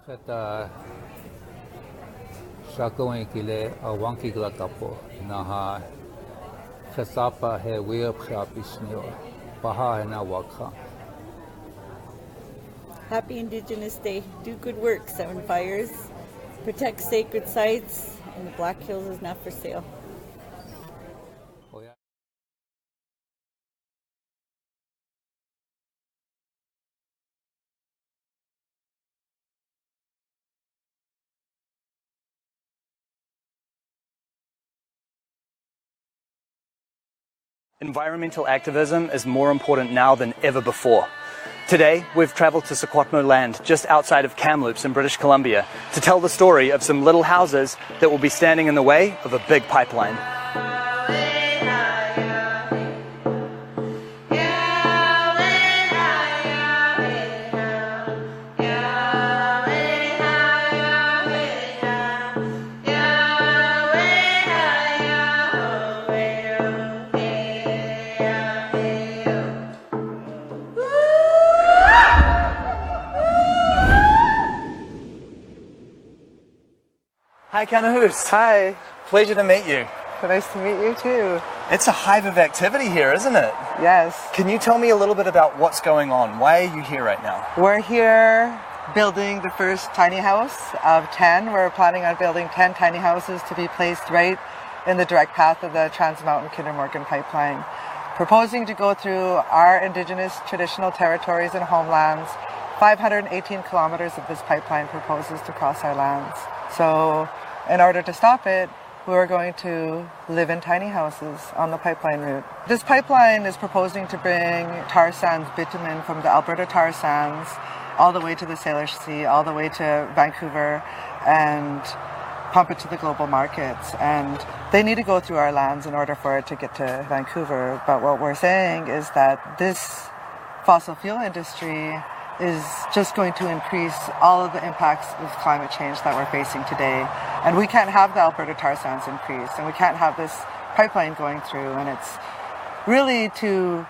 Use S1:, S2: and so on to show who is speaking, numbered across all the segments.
S1: Kata Shako Kile Awanki Glatapo Naha Kasapa he way up Shapisnio Baha and Awaka.
S2: Happy Indigenous Day. Do good work, Seven Fires. Protect sacred sites, and the Black Hills is not for sale.
S3: Environmental activism is more important now than ever before. Today, we've travelled to Secwepemc land just outside of Kamloops in British Columbia to tell the story of some little houses that will be standing in the way of a big pipeline. Hi, Kanahoos.
S4: Hi.
S3: Pleasure to meet you.
S4: Nice to meet you too.
S3: It's a hive of activity here, isn't it?
S4: Yes.
S3: Can you tell me a little bit about what's going on? Why are you here right now?
S4: We're here building the first tiny house of 10. We're planning on building 10 tiny houses to be placed right in the direct path of the Trans Mountain Kinder Morgan pipeline. Proposing to go through our Indigenous traditional territories and homelands. 518 kilometers of this pipeline proposes to cross our lands. So in order to stop it, we are going to live in tiny houses on the pipeline route. This pipeline is proposing to bring tar sands bitumen from the Alberta tar sands all the way to the Salish Sea, all the way to Vancouver, and pump it to the global markets. And they need to go through our lands in order for it to get to Vancouver. But what we're saying is that this fossil fuel industry is just going to increase all of the impacts of climate change that we're facing today. And we can't have the Alberta tar sands increase, and we can't have this pipeline going through. And it's really to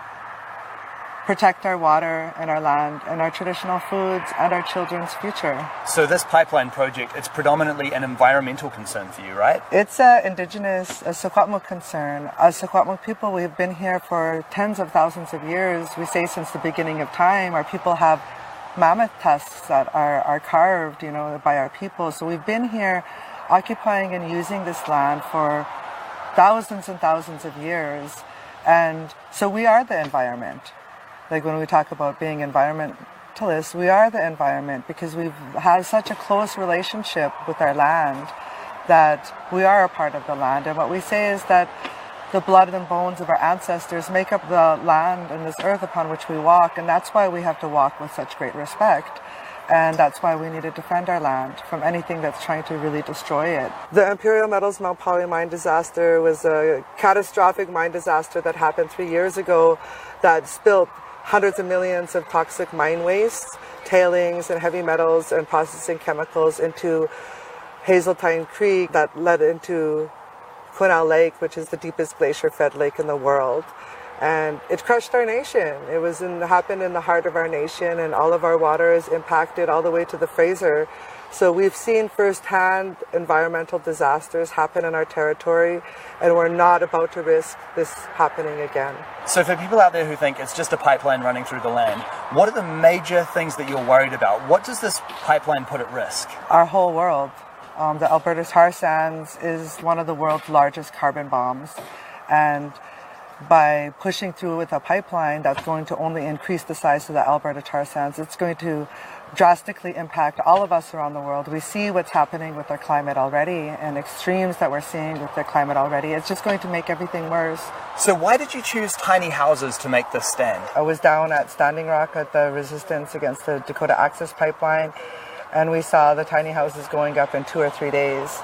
S4: protect our water and our land and our traditional foods and our children's future.
S3: So this pipeline project, it's predominantly an environmental concern for you, right?
S4: It's an Indigenous, a Secwepemc concern. As Secwepemc people, we've been here for tens of thousands of years. We say since the beginning of time. Our people have mammoth tusks that are carved, by our people. So we've been here occupying and using this land for thousands and thousands of years. And so we are the environment. Like when we talk about being environmentalists, we are the environment because we've had such a close relationship with our land that we are a part of the land. And what we say is that the blood and bones of our ancestors make up the land and this earth upon which we walk, and that's why we have to walk with such great respect. And that's why we need to defend our land from anything that's trying to really destroy it. The Imperial Metals Mount Polley mine disaster was a catastrophic mine disaster that happened 3 years ago that spilled hundreds of millions of toxic mine waste, tailings and heavy metals and processing chemicals into Hazeltine Creek that led into Quesnel Lake, which is the deepest glacier-fed lake in the world. And it crushed our nation. Happened in the heart of our nation, and all of our water is impacted all the way to the Fraser. So we've seen firsthand environmental disasters happen in our territory, and we're not about to risk this happening again.
S3: So for people out there who think it's just a pipeline running through the land, what are the major things that you're worried about? What does this pipeline put at risk?
S4: Our whole world. The Alberta tar sands is one of the world's largest carbon bombs. And by pushing through with a pipeline that's going to only increase the size of the Alberta tar sands, it's going to drastically impact all of us around the world. We see what's happening with our climate already and extremes that we're seeing with the climate already. It's just going to make everything worse.
S3: So why did you choose tiny houses to make this stand?
S4: I was down at Standing Rock at the resistance against the Dakota Access Pipeline, and we saw the tiny houses going up in 2 or 3 days.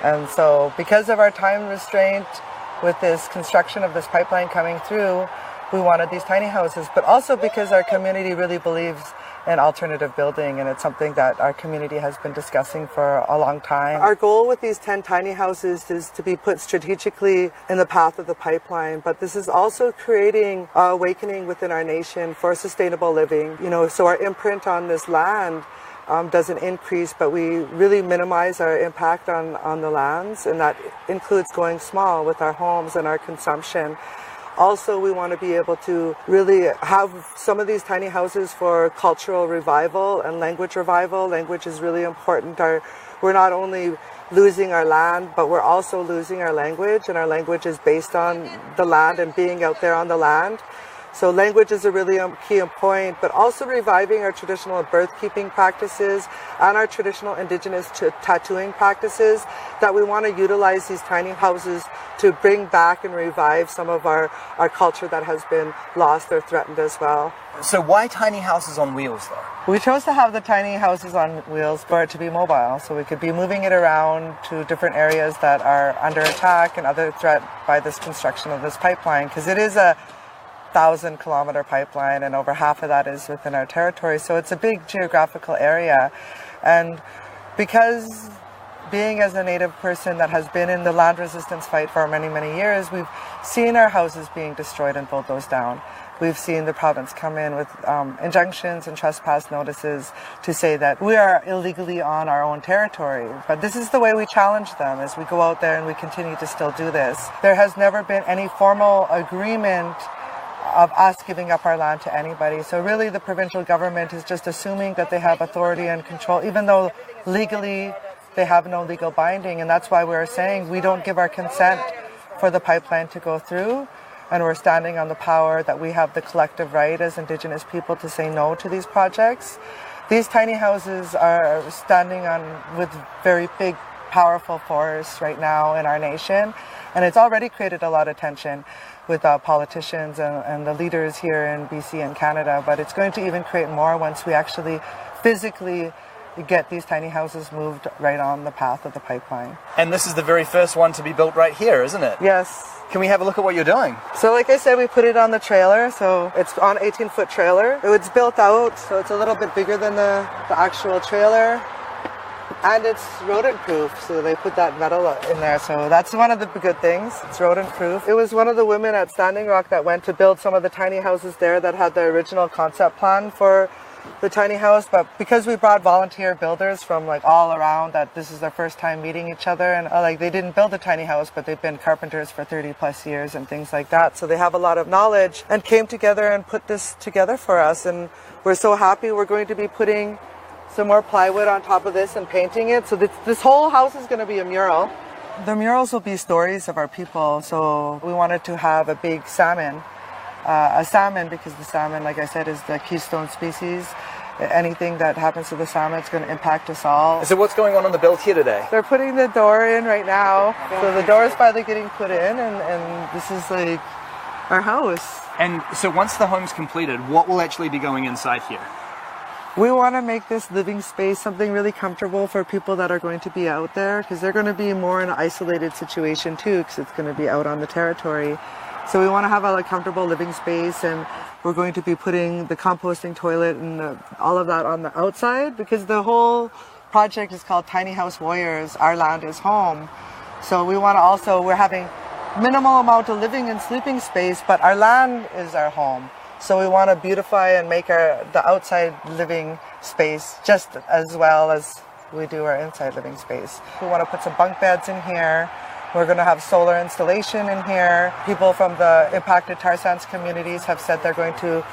S4: And so because of our time restraint with this construction of this pipeline coming through, we wanted these tiny houses, but also because our community really believes in alternative building, and it's something that our community has been discussing for a long time. Our goal with these 10 tiny houses is to be put strategically in the path of the pipeline, but this is also creating an awakening within our nation for sustainable living. So our imprint on this land doesn't increase, but we really minimize our impact on the lands, and that includes going small with our homes and our consumption. Also, we want to be able to really have some of these tiny houses for cultural revival and language revival. Language is really important. We're not only losing our land, but we're also losing our language, and our language is based on the land and being out there on the land. So language is a really key point, but also reviving our traditional birth-keeping practices and our traditional indigenous tattooing practices, that we want to utilize these tiny houses to bring back and revive some of our culture that has been lost or threatened as well.
S3: So why tiny houses on wheels though?
S4: We chose to have the tiny houses on wheels for it to be mobile, so we could be moving it around to different areas that are under attack and under threat by this construction of this pipeline, because it is a 1,000-kilometer pipeline, and over half of that is within our territory. So it's a big geographical area. And because being as a Native person that has been in the land resistance fight for many, many years, we've seen our houses being destroyed and bulldozed down. We've seen the province come in with injunctions and trespass notices to say that we are illegally on our own territory. But this is the way we challenge them, as we go out there and we continue to still do this. There has never been any formal agreement of us giving up our land to anybody. So really the provincial government is just assuming that they have authority and control, even though legally they have no legal binding. And that's why we're saying we don't give our consent for the pipeline to go through. And we're standing on the power that we have the collective right as Indigenous people to say no to these projects. These tiny houses are standing on with very big, powerful force right now in our nation. And it's already created a lot of tension with politicians and the leaders here in BC and Canada, but it's going to even create more once we actually physically get these tiny houses moved right on the path of the pipeline.
S3: And this is the very first one to be built right here, isn't it?
S4: Yes.
S3: Can we have a look at what you're doing?
S4: So like I said, we put it on the trailer, so it's on 18-foot trailer. It's built out, so it's a little bit bigger than the actual trailer. And it's rodent proof, so they put that metal in there, so that's one of the good things. It's rodent proof. It was one of the women at Standing Rock that went to build some of the tiny houses there that had the original concept plan for the tiny house, but because we brought volunteer builders from like all around, that this is their first time meeting each other, and like they didn't build a tiny house, but they've been carpenters for 30 plus years and things like that, so they have a lot of knowledge and came together and put this together for us. And we're so happy. We're going to be putting some more plywood on top of this and painting it, so this whole house is going to be a mural. The murals will be stories of our people, so we wanted to have a big salmon. A salmon, because the salmon, like I said, is the keystone species. Anything that happens to the salmon is going to impact us all.
S3: So what's going on the build here today?
S4: They're putting the door in right now. So the door is finally getting put in, and this is like our house.
S3: And so once the home's completed, what will actually be going inside here?
S4: We want to make this living space something really comfortable for people that are going to be out there, because they're going to be more in an isolated situation too, because it's going to be out on the territory. So we want to have a comfortable living space, and we're going to be putting the composting toilet and all of that on the outside, because the whole project is called Tiny House Warriors, Our Land is Home. So we want to also, we're having minimal amount of living and sleeping space, but our land is our home. So we want to beautify and make the outside living space just as well as we do our inside living space. We want to put some bunk beds in here. We're going to have solar installation in here. People from the impacted tar sands communities have said they're going to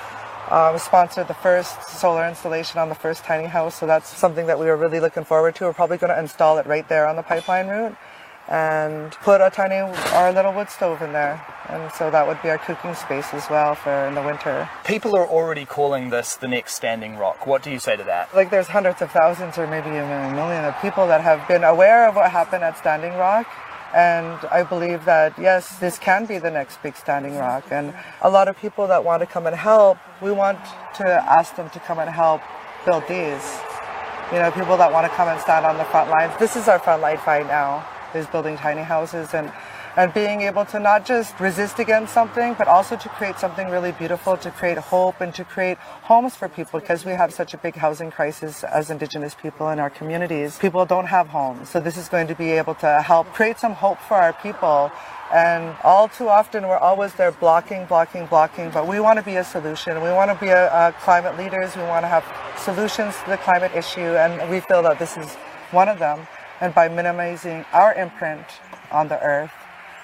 S4: sponsor the first solar installation on the first tiny house. So that's something that we were really looking forward to. We're probably going to install it right there on the pipeline route and put our little wood stove in there. And so that would be our cooking space as well for in the winter.
S3: People are already calling this the next Standing Rock. What do you say to that?
S4: Like there's hundreds of thousands or maybe even a million of people that have been aware of what happened at Standing Rock. And I believe that, yes, this can be the next big Standing Rock. And a lot of people that want to come and help, we want to ask them to come and help build these. You know, people that want to come and stand on the front lines. This is our front line fight now, is building tiny houses. And and being able to not just resist against something, but also to create something really beautiful, to create hope and to create homes for people, because we have such a big housing crisis as Indigenous people in our communities. People don't have homes. So this is going to be able to help create some hope for our people. And all too often, we're always there blocking, but we want to be a solution. We want to be a climate leaders. We want to have solutions to the climate issue, and we feel that this is one of them. And by minimizing our imprint on the earth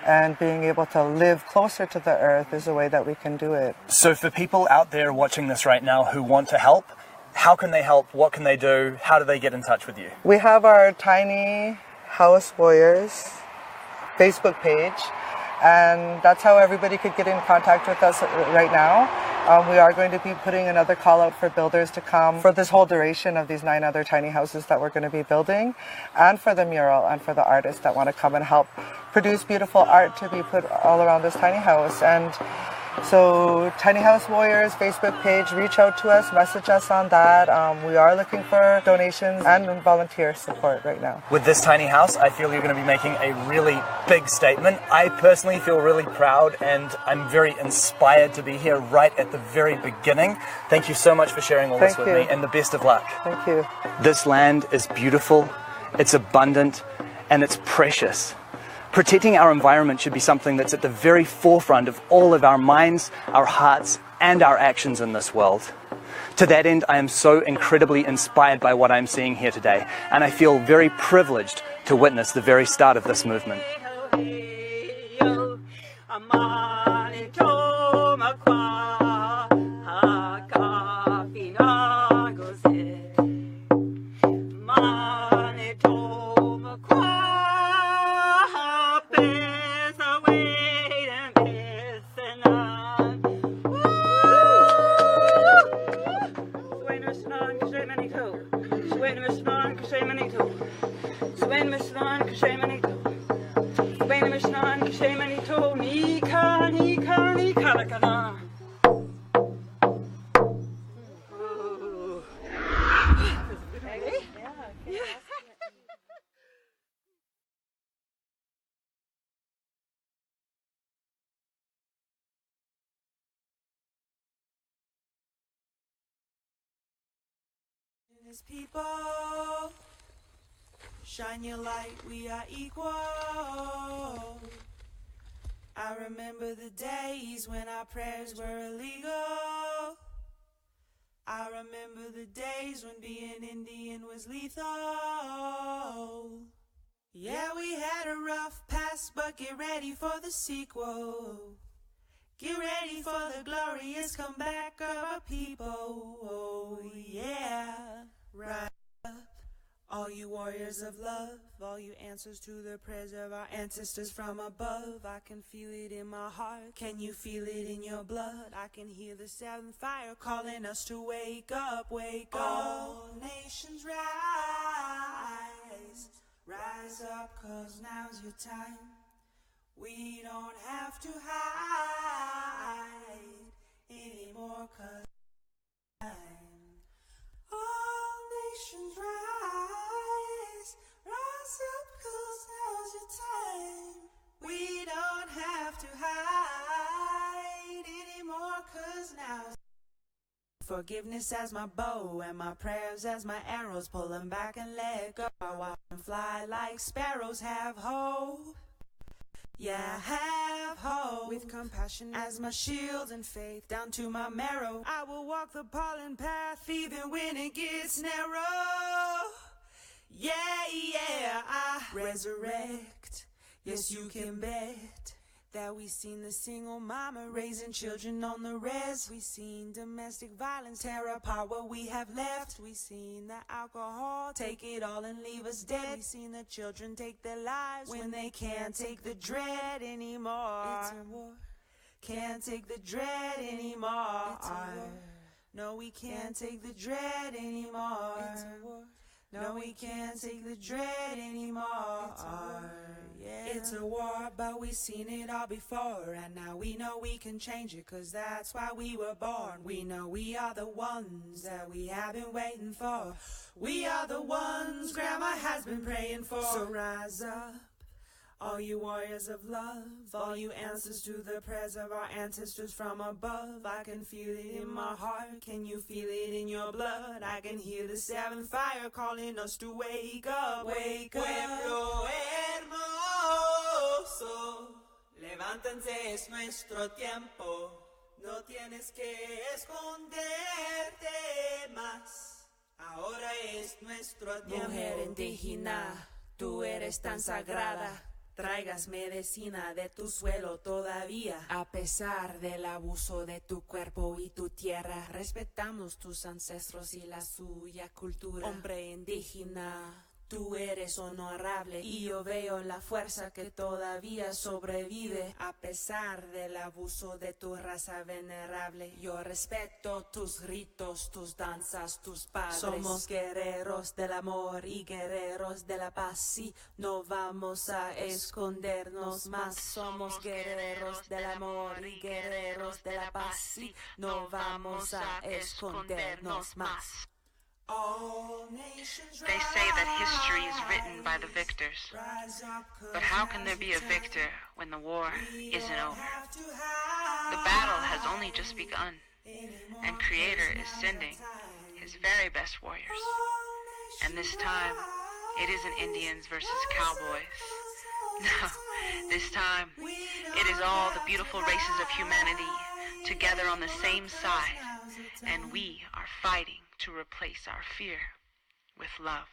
S4: and being able to live closer to the earth is a way that we can do it.
S3: So for people out there watching this right now who want to help, how can they help? What can they do? How do they get in touch with you?
S4: We have our Tiny House Warriors Facebook page, and that's how everybody could get in contact with us right now. We are going to be putting another call out for builders to come for this whole duration of these 9 other tiny houses that we're going to be building, and for the mural, and for the artists that want to come and help produce beautiful art to be put all around this tiny house. And so Tiny House Warriors Facebook page, reach out to us, message us on that. We are looking for donations and volunteer support right now.
S3: With this tiny house, I feel you're going to be making a really big statement. I personally feel really proud, and I'm very inspired to be here right at the very beginning. Thank you so much for sharing all this with me, and the best of luck.
S4: Thank you.
S3: This land is beautiful, it's abundant, and it's precious. Protecting our environment should be something that's at the very forefront of all of our minds, our hearts, and our actions in this world. To that end, I am so incredibly inspired by what I'm seeing here today, and I feel very privileged to witness the very start of this movement.
S5: People, shine your light, we are equal. I remember the days when our prayers were illegal. I remember the days when being Indian was lethal. Yeah, we had a rough past, but get ready for the sequel. Get ready for the glorious comeback of our people. Oh, yeah. Rise up, all you warriors of love, all you answers to the prayers of our ancestors from above. I can feel it in my heart. Can you feel it in your blood? I can hear the seventh fire calling us to wake up, wake up. All nations rise, rise up, 'cause now's your time. We don't have to hide anymore, 'cause all nations rise, rise up, 'cause now's your time. We don't have to hide anymore, 'cause now's forgiveness as my bow and my prayers as my arrows, pull them back and let go. I watch them fly like sparrows. Have hope. Yeah, have hope. With compassion as my shield and faith down to my marrow, I will walk the pollen path even when it gets narrow. Yeah, yeah, I resurrect. Yes, you can bet that we seen the single mama raising children on the res. We seen domestic violence tear apart what we have left. We seen the alcohol take it all and leave us dead. We seen the children take their lives when they can't take the dread anymore. It's a war. Can't take the dread anymore. It's a war. No, we can't take the dread anymore. It's a war. No, we can't take the dread anymore. It's a war. Yeah. It's a war, but we've seen it all before, and now we know we can change it, 'cause that's why we were born. We know we are the ones that we have been waiting for. We are the ones Grandma has been praying for. So rise up, All you warriors of love, all you answers to the prayers of our ancestors from above. I can feel it in my heart, can you feel it in your blood? I can hear the seventh fire calling us to wake up. Wake up. Pueblo hermoso, levántense, es nuestro tiempo. No tienes que esconderte más, ahora es nuestro tiempo. Mujer indígena, tú eres tan sagrada. Traigas medicina de tu suelo todavía. A pesar del abuso de tu cuerpo y tu tierra, respetamos tus ancestros y la suya cultura. Hombre indígena, tú eres honorable y yo veo la fuerza que todavía sobrevive. A pesar del abuso de tu raza venerable, yo respeto tus ritos, tus danzas, tus padres. Somos guerreros del amor y guerreros de la paz y no vamos a escondernos más. Somos guerreros del amor y guerreros de la paz y no vamos a escondernos más.
S6: They say that history is written by the victors. But how can there be a victor when the war isn't over? The battle has only just begun, and Creator is sending his very best warriors. And this time, it isn't Indians versus cowboys. No, this time, it is all the beautiful races of humanity together on the same side, and we are fighting to replace our fear with love.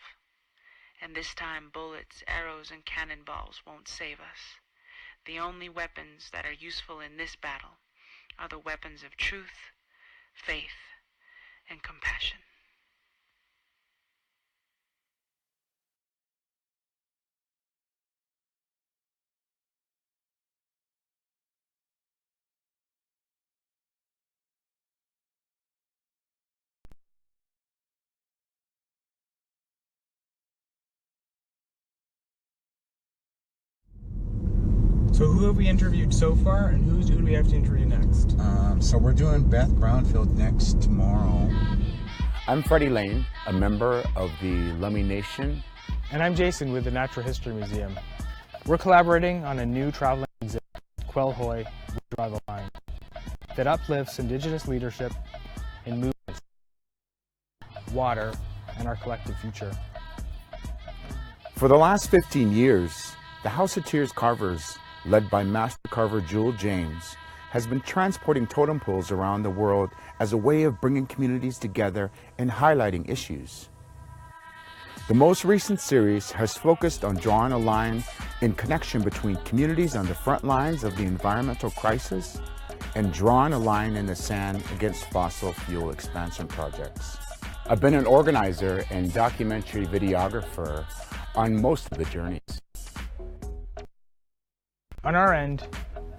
S6: And this time, bullets, arrows, and cannonballs won't save us. The only weapons that are useful in this battle are the weapons of truth, faith, and compassion.
S7: So who have we interviewed so far, and who do we have to interview next?
S8: So we're doing Beth Brownfield next tomorrow.
S9: I'm Freddie Lane, a member of the Lummi Nation.
S7: And I'm Jason with the Natural History Museum. We're collaborating on a new traveling exhibit, Quelhoi, We Draw the Line, that uplifts Indigenous leadership in movements, water, and our collective future.
S9: For the last 15 years, the House of Tears Carvers, led by Master Carver Jewel James, has been transporting totem poles around the world as a way of bringing communities together and highlighting issues. The most recent series has focused on drawing a line in connection between communities on the front lines of the environmental crisis and drawing a line in the sand against fossil fuel expansion projects. I've been an organizer and documentary videographer on most of the journeys.
S7: On our end,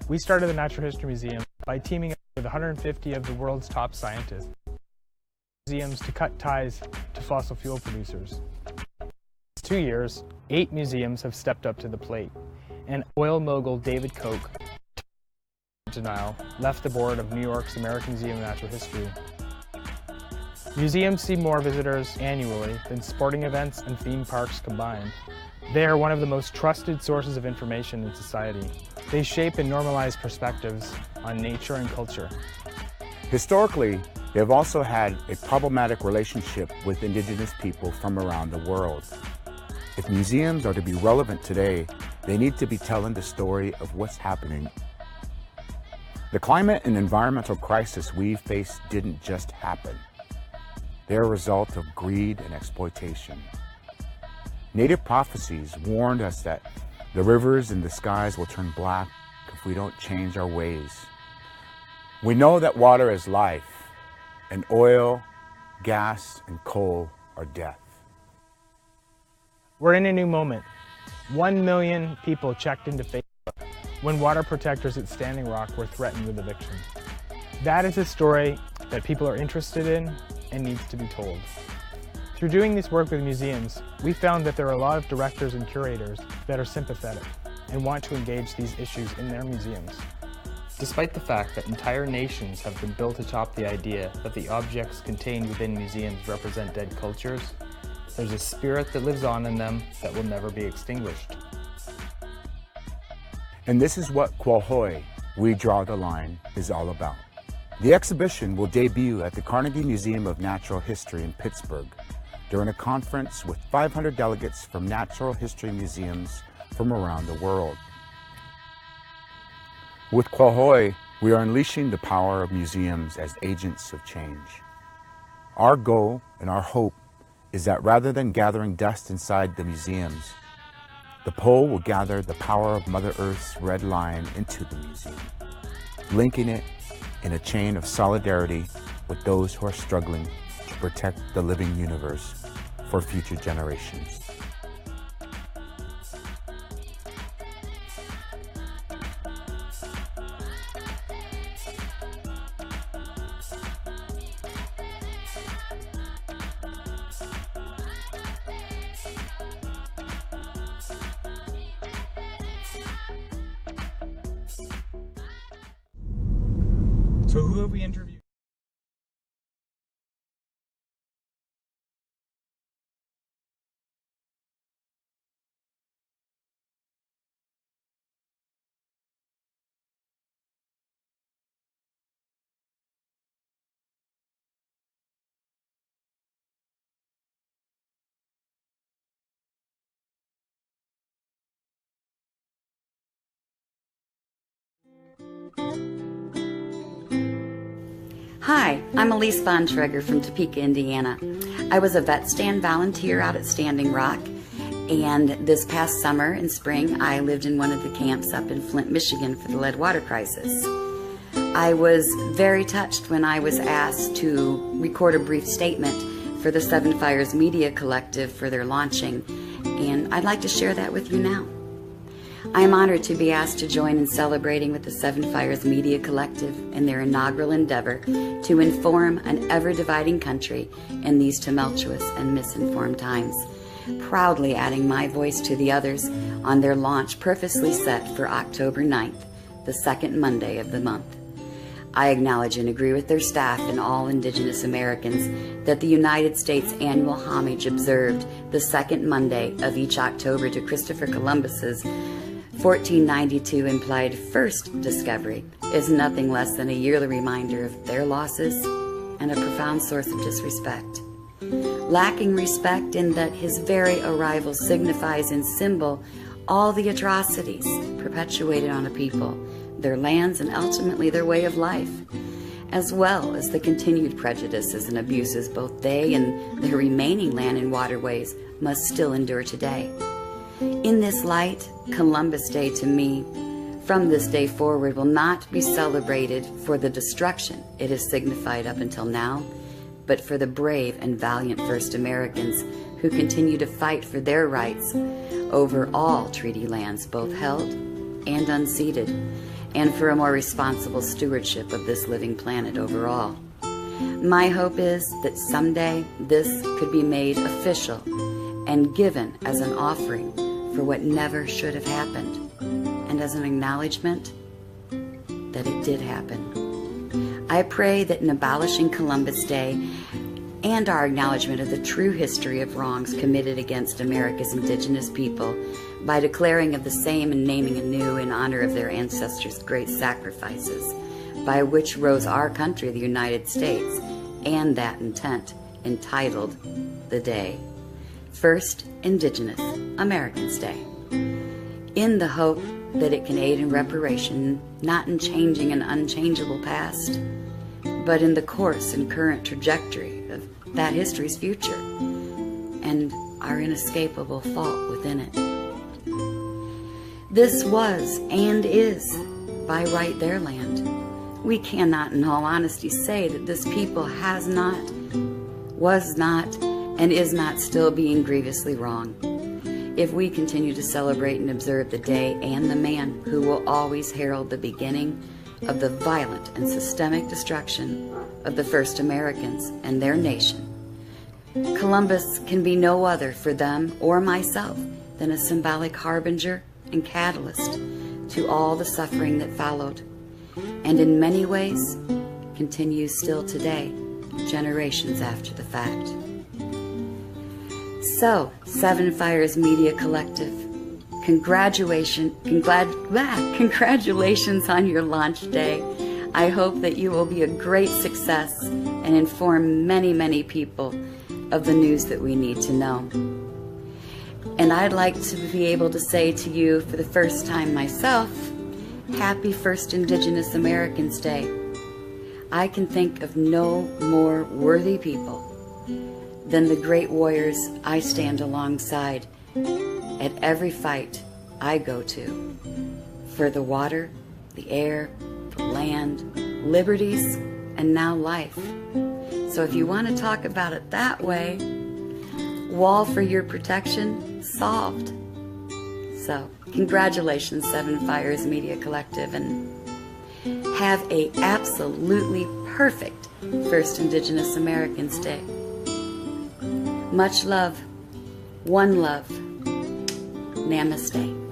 S7: we started the Natural History Museum by teaming up with 150 of the world's top scientists, museums to cut ties to fossil fuel producers. In 2 years, 8 museums have stepped up to the plate, and oil mogul David Koch, denial, left the board of New York's American Museum of Natural History. Museums see more visitors annually than sporting events and theme parks combined. They are one of the most trusted sources of information in society. They shape and normalize perspectives on nature and culture.
S9: Historically, they have also had a problematic relationship with Indigenous people from around the world. If museums are to be relevant today, they need to be telling the story of what's happening. The climate and environmental crisis we face didn't just happen. They're a result of greed and exploitation. Native prophecies warned us that the rivers and the skies will turn black if we don't change our ways. We know that water is life, and oil, gas, and coal are death.
S7: We're in a new moment. 1 million people checked into Facebook when water protectors at Standing Rock were threatened with eviction. That is a story that people are interested in and needs to be told. Through doing this work with museums, we found that there are a lot of directors and curators that are sympathetic and want to engage these issues in their museums.
S10: Despite the fact that entire nations have been built atop the idea that the objects contained within museums represent dead cultures, there's a spirit that lives on in them that will never be extinguished.
S9: And this is what Quahoi, We Draw the Line, is all about. The exhibition will debut at the Carnegie Museum of Natural History in Pittsburgh during a conference with 500 delegates from natural history museums from around the world. With Quahoi, we are unleashing the power of museums as agents of change. Our goal and our hope is that rather than gathering dust inside the museums, the pole will gather the power of Mother Earth's red line into the museum, linking it in a chain of solidarity with those who are struggling to protect the living universe for future generations.
S7: So who have we interviewed?
S11: Hi, I'm Elise Von Traeger from Topeka, Indiana. I was a vet stand volunteer out at Standing Rock, and this past summer and spring I lived in one of the camps up in Flint, Michigan for the lead water crisis. I was very touched when I was asked to record a brief statement for the Seven Fires Media Collective for their launching, and I'd like to share that with you now. I am honored to be asked to join in celebrating with the Seven Fires Media Collective in their inaugural endeavor to inform an ever-dividing country in these tumultuous and misinformed times, proudly adding my voice to the others on their launch purposely set for October 9th, the second Monday of the month. I acknowledge and agree with their staff and all Indigenous Americans that the United States annual homage observed the second Monday of each October to Christopher Columbus's 1492 implied first discovery is nothing less than a yearly reminder of their losses and a profound source of disrespect. Lacking respect in that his very arrival signifies in symbol all the atrocities perpetuated on a people, their lands, and ultimately their way of life, as well as the continued prejudices and abuses both they and their remaining land and waterways must still endure today. In this light, Columbus Day to me, from this day forward, will not be celebrated for the destruction it has signified up until now, but for the brave and valiant first Americans who continue to fight for their rights over all treaty lands, both held and unceded, and for a more responsible stewardship of this living planet overall. My hope is that someday this could be made official and given as an offering for what never should have happened, and as an acknowledgement that it did happen. I pray that in abolishing Columbus Day and our acknowledgement of the true history of wrongs committed against America's indigenous people, by declaring of the same and naming anew in honor of their ancestors' great sacrifices, by which rose our country, the United States, and that intent, entitled the day, First Indigenous Americans Day, in the hope that it can aid in reparation, not in changing an unchangeable past, but in the course and current trajectory of that history's future, and our inescapable fault within it. This was and is by right their land. We cannot in all honesty say that this people has not, was not, and is not still being grievously wrong, if we continue to celebrate and observe the day and the man who will always herald the beginning of the violent and systemic destruction of the first Americans and their nation. Columbus can be no other for them or myself than a symbolic harbinger and catalyst to all the suffering that followed, and in many ways continues still today, generations after the fact. So, Seven Fires Media Collective, Congratulations on your launch day. I hope that you will be a great success and inform many, many people of the news that we need to know. And I'd like to be able to say to you for the first time myself, Happy First Indigenous Americans Day. I can think of no more worthy people than the great warriors I stand alongside at every fight I go to for the water, the air, the land, liberties, and now life. So if you want to talk about it that way, wall for your protection, solved. So congratulations, Seven Fires Media Collective, and have a absolutely perfect First Indigenous Americans Day. Much love, one love, Namaste.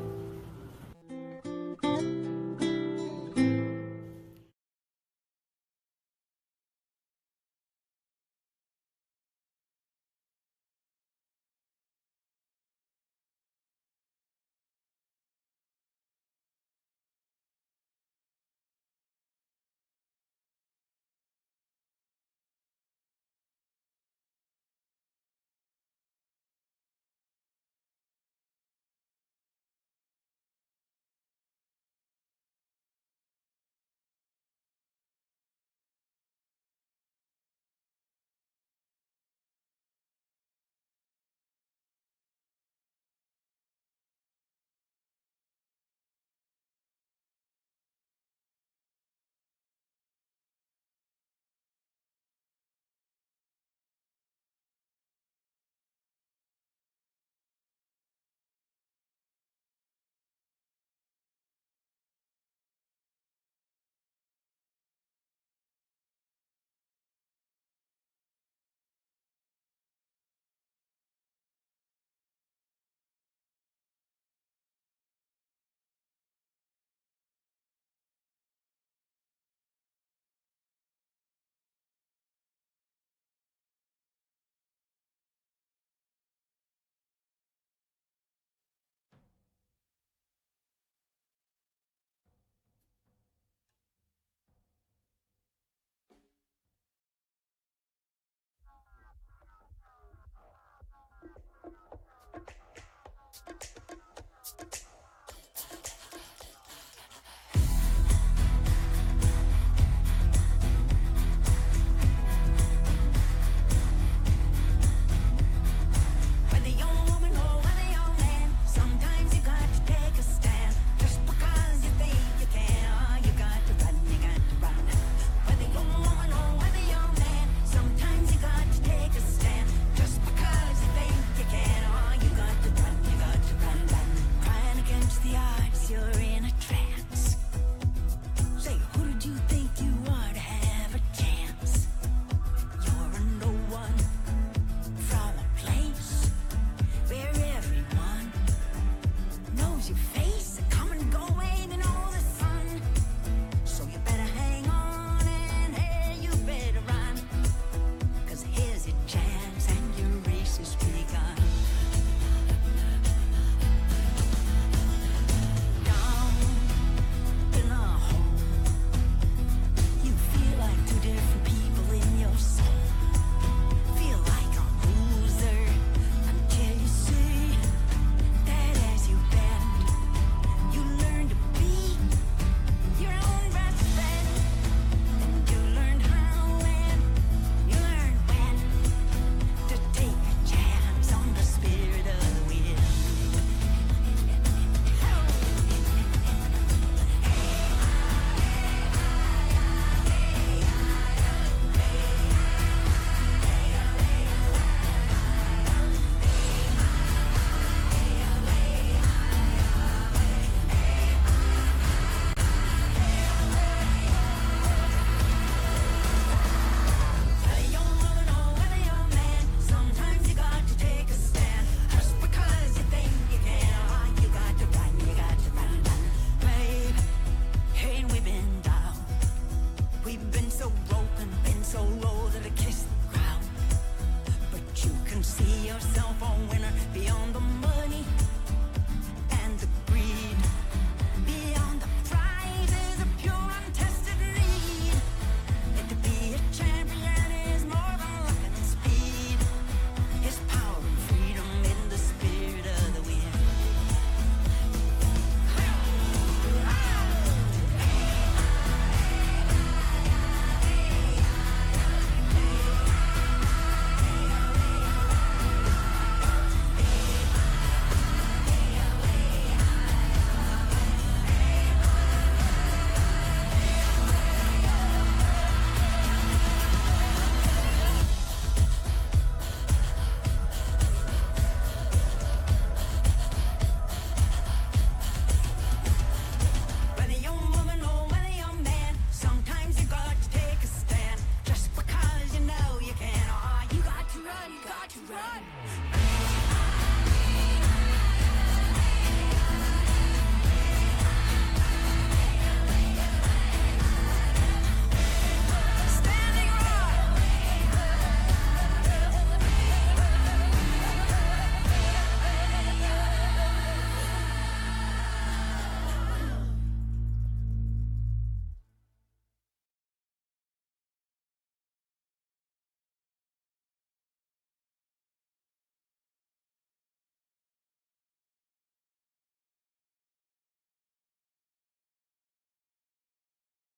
S5: See yourself a winner.